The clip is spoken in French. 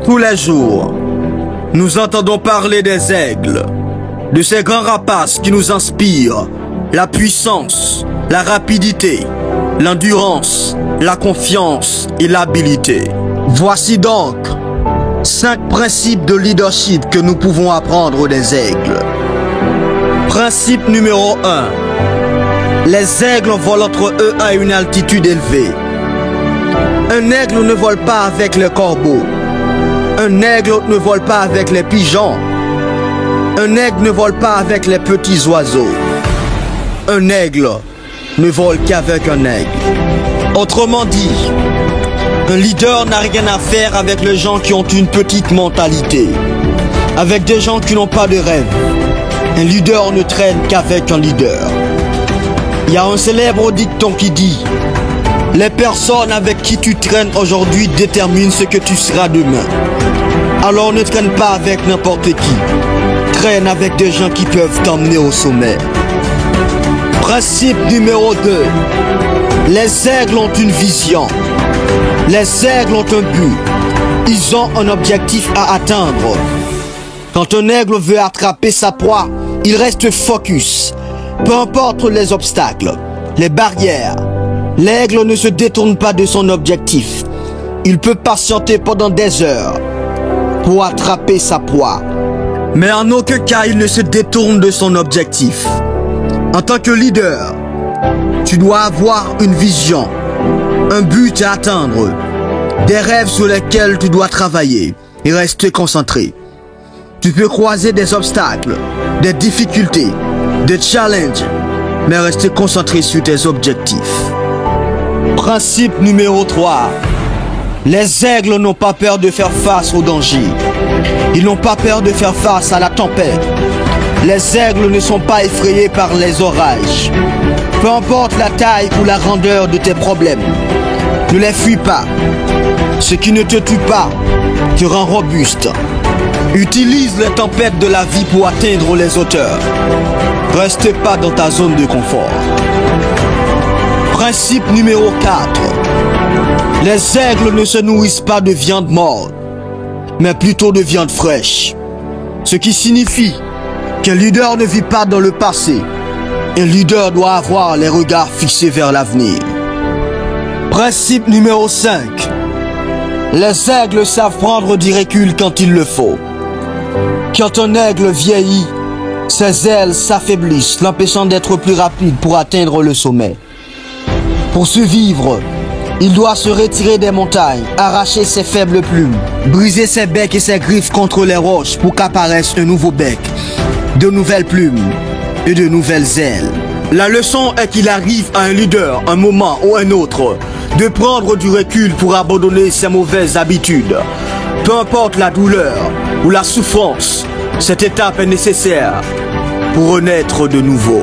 Tous les jours, nous entendons parler des aigles, de ces grands rapaces qui nous inspirent la puissance, la rapidité, l'endurance, la confiance et l'habileté. Voici donc 5 principes de leadership que nous pouvons apprendre des aigles. Principe numéro 1. Les aigles volent entre eux à une altitude élevée. Un aigle ne vole pas avec les corbeaux. Un aigle ne vole pas avec les pigeons. Un aigle ne vole pas avec les petits oiseaux. Un aigle ne vole qu'avec un aigle. Autrement dit, un leader n'a rien à faire avec les gens qui ont une petite mentalité, avec des gens qui n'ont pas de rêve. Un leader ne traîne qu'avec un leader. Il y a un célèbre dicton qui dit: les personnes avec qui tu traînes aujourd'hui déterminent ce que tu seras demain. Alors ne traîne pas avec n'importe qui. Traîne avec des gens qui peuvent t'emmener au sommet. Principe numéro 2. Les aigles ont une vision. Les aigles ont un but. Ils ont un objectif à atteindre. Quand un aigle veut attraper sa proie, il reste focus. Peu importe les obstacles, les barrières, l'aigle ne se détourne pas de son objectif. Il peut patienter pendant des heures pour attraper sa proie. Mais en aucun cas, il ne se détourne de son objectif. En tant que leader, tu dois avoir une vision, un but à atteindre, des rêves sur lesquels tu dois travailler et rester concentré. Tu peux croiser des obstacles, des difficultés, des challenges, mais rester concentré sur tes objectifs. Principe numéro 3. Les aigles n'ont pas peur de faire face au danger. Ils n'ont pas peur de faire face à la tempête. Les aigles ne sont pas effrayés par les orages. Peu importe la taille ou la grandeur de tes problèmes, ne les fuis pas. Ce qui ne te tue pas te rend robuste. Utilise les tempêtes de la vie pour atteindre les hauteurs. Reste pas dans ta zone de confort. Principe numéro 4. Les aigles ne se nourrissent pas de viande morte, mais plutôt de viande fraîche. Ce qui signifie qu'un leader ne vit pas dans le passé. Un leader doit avoir les regards fixés vers l'avenir. Principe numéro 5. Les aigles savent prendre du recul quand il le faut. Quand un aigle vieillit, ses ailes s'affaiblissent, l'empêchant d'être plus rapide pour atteindre le sommet. Pour survivre, il doit se retirer des montagnes, arracher ses faibles plumes, briser ses becs et ses griffes contre les roches pour qu'apparaisse un nouveau bec, de nouvelles plumes et de nouvelles ailes. La leçon est qu'il arrive à un leader, un moment ou un autre, de prendre du recul pour abandonner ses mauvaises habitudes. Peu importe la douleur ou la souffrance, cette étape est nécessaire pour renaître de nouveau.